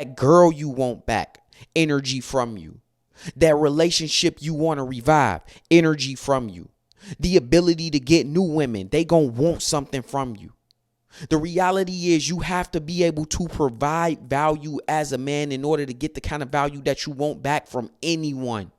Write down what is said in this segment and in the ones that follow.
That girl you want back, energy from you. That relationship you want to revive, energy from you. The ability to get new women, they gonna want something from you. The reality is you have to be able to provide value as a man in order to get the kind of value that you want back from anyone.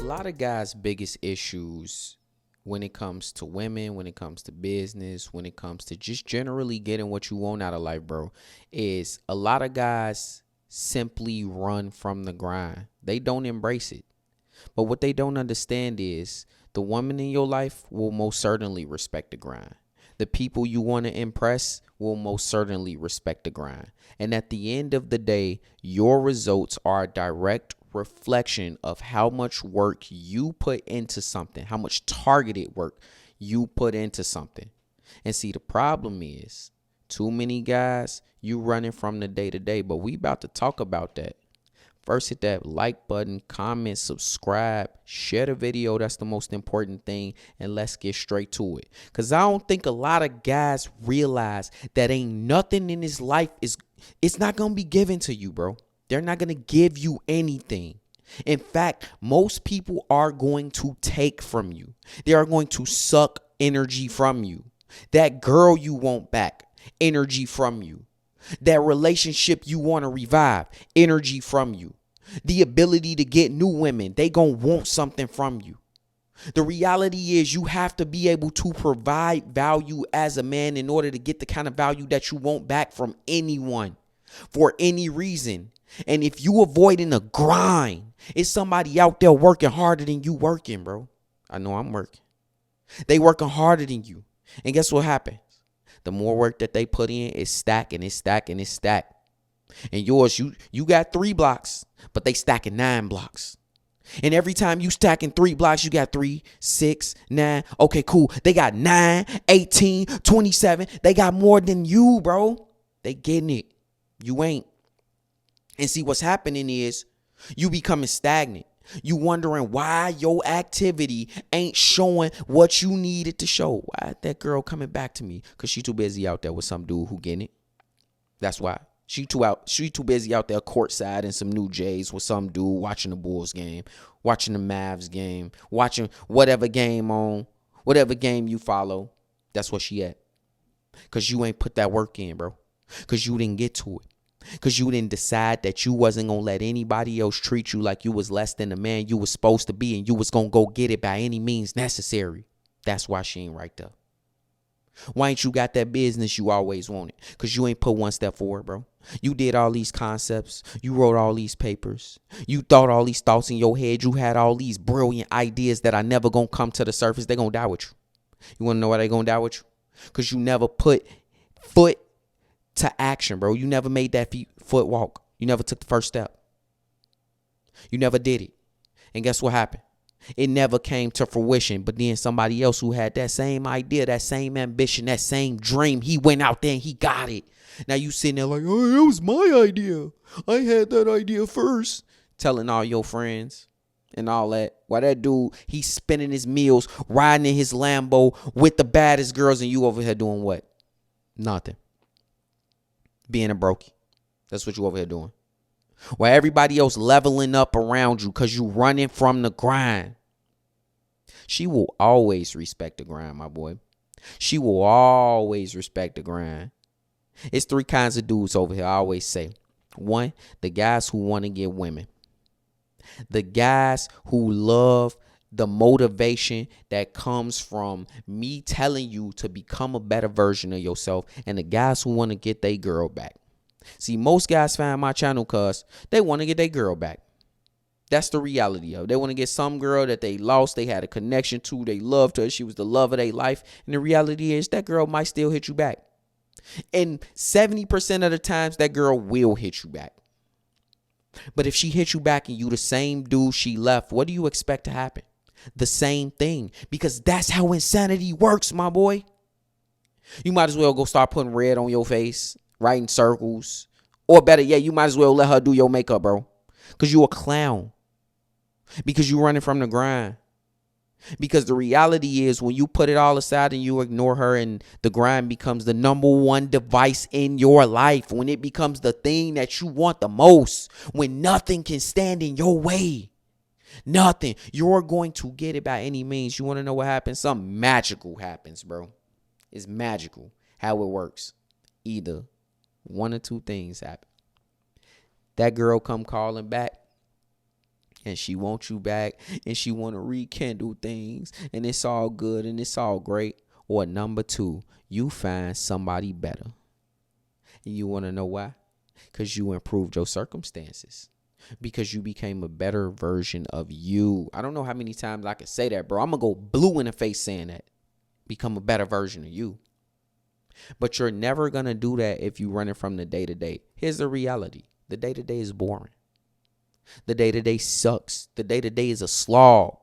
A lot of guys' biggest issues when it comes to women, when it comes to business, when it comes to just generally getting what you want out of life, bro, is a lot of guys simply run from the grind. They don't embrace it. But what they don't understand is the woman in your life will most certainly respect the grind. The people you want to impress will most certainly respect the grind. And at the end of the day, your results are a direct reflection of how much work you put into something, how much targeted work you put into something. And see, the problem is too many guys, you running from the day to day, but we about to talk about that. First, hit that like button, comment, subscribe, share the video. That's the most important thing. And let's get straight to it. Because I don't think a lot of guys realize that ain't nothing in this life it's not going to be given to you, bro. They're not going to give you anything. In fact, most people are going to take from you. They are going to suck energy from you. That girl you want back, energy from you. That relationship you want to revive, energy from you. The ability to get new women, they gonna want something from you. The reality is you have to be able to provide value as a man in order to get the kind of value that you want back from anyone for any reason. And if you avoiding a grind, it's somebody out there working harder than you working, bro. I know I'm working. They working harder than you. And guess what happens? The more work that they put in is stack and it's stack and it's stack. And yours, you got 3 blocks, but they stacking 9 blocks. And every time you stacking 3 blocks, you got 3, 6, 9. Okay, cool. They got 9, 18, 27. They got more than you, bro. They getting it. You ain't. And see, what's happening is you becoming stagnant. You wondering why your activity ain't showing what you needed to show. Why that girl coming back to me? Because she too busy out there with some dude who getting it. That's why. She too busy out there courtside in some new J's with some dude watching the Bulls game, watching the Mavs game, watching whatever game you follow. That's where she at. Because you ain't put that work in, bro. Because you didn't get to it. Because you didn't decide that you wasn't going to let anybody else treat you like you was less than the man you was supposed to be, and you was going to go get it by any means necessary. That's why she ain't right there. Why ain't you got that business you always wanted? Because you ain't put one step forward, bro. You did all these concepts. You wrote all these papers. You thought all these thoughts in your head. You had all these brilliant ideas that are never going to come to the surface. They're going to die with you. You want to know why they're going to die with you? Because you never put foot to action, bro. You never made that foot walk. You never took the first step. You never did it. And guess what happened? It never came to fruition. But then somebody else who had that same idea, that same ambition, that same dream, he went out there and he got it. Now you sitting there like, oh, it was my idea. I had that idea first. Telling all your friends and all that. Why that dude, he's spending his meals, riding in his Lambo with the baddest girls, and you over here doing what? Nothing. Being a brokey. That's what you over here doing. While everybody else leveling up around you because you running from the grind. She will always respect the grind, my boy. She will always respect the grind. It's 3 kinds of dudes over here, I always say. 1, the guys who want to get women. The guys who love the motivation that comes from me telling you to become a better version of yourself, and the guys who want to get their girl back. See, most guys find my channel because they want to get their girl back. That's the reality of it. They want to get some girl that they lost, they had a connection to, they loved her, she was the love of their life, and the reality is that girl might still hit you back. And 70% of the times that girl will hit you back. But if she hits you back and you the same dude she left, what do you expect to happen? The same thing, because that's how insanity works, my boy. You might as well go start putting red on your face, writing circles, or better yet, you might as well let her do your makeup, bro, because you a clown, because you running from the grind. Because the reality is when you put it all aside and you ignore her and the grind becomes the number one device in your life, when it becomes the thing that you want the most, when nothing can stand in your way, nothing, you're going to get it by any means. You want to know what happens? Something magical happens, bro. It's magical how it works. Either one or two things happen. That girl come calling back and she wants you back and she want to rekindle things and it's all good and it's all great. Or number two, you find somebody better. And you want to know why? Because you improved your circumstances. Because you became a better version of you. I don't know how many times I can say that, bro. I'm going to go blue in the face saying that. Become a better version of you. But you're never going to do that if you're running from the day-to-day. Here's the reality. The day-to-day is boring. The day-to-day sucks. The day-to-day is a slog.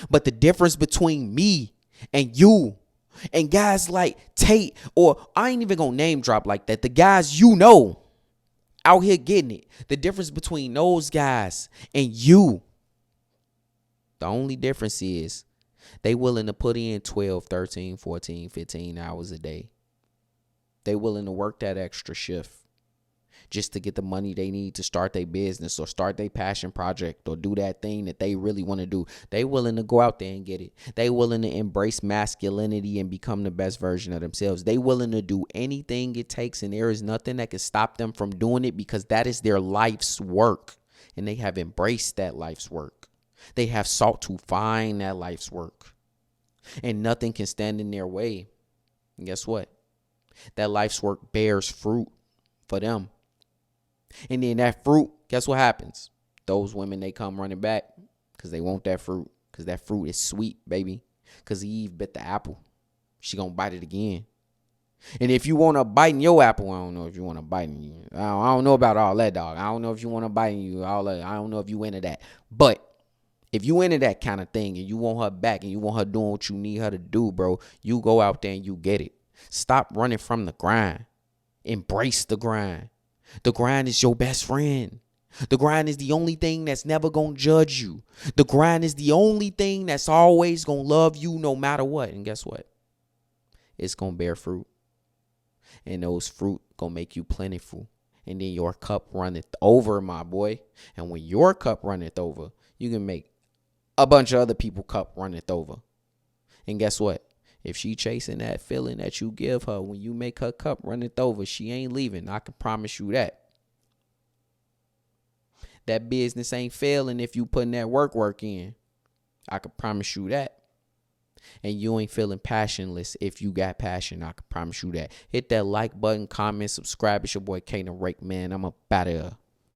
But the difference between me and you and guys like Tate, or I ain't even gonna name drop like that, the guys you know out here getting it, the difference between those guys and you, the only difference is they willing to put in 12, 13, 14, 15 hours a day. They willing to work that extra shift just to get the money they need to start their business or start their passion project or do that thing that they really want to do. They willing to go out there and get it. They willing to embrace masculinity and become the best version of themselves. They willing to do anything it takes, and there is nothing that can stop them from doing it because that is their life's work. And they have embraced that life's work. They have sought to find that life's work. And nothing can stand in their way. And guess what? That life's work bears fruit for them. And then that fruit, guess what happens? Those women, they come running back because they want that fruit. Because that fruit is sweet, baby. Because Eve bit the apple. She gonna bite it again. And if you want to bite in your apple, I don't know if you want to bite in you. I don't know about all that, dog. I don't know if you want to bite in you. All that. I don't know if you into that. But if you into that kind of thing and you want her back and you want her doing what you need her to do, bro, you go out there and you get it. Stop running from the grind. Embrace the grind. The grind is your best friend. The grind is the only thing that's never going to judge you. The grind is the only thing that's always going to love you no matter what. And guess what? It's going to bear fruit. And those fruit going to make you plentiful. And then your cup runneth over, my boy. And when your cup runneth over, you can make a bunch of other people's cup runneth over. And guess what? If she chasing that feeling that you give her when you make her cup runneth over, she ain't leaving. I can promise you that. That business ain't failing if you putting that work in. I can promise you that. And you ain't feeling passionless if you got passion. I can promise you that. Hit that like button, comment, subscribe. It's your boy Kanan Rake, man. I'm up out of here.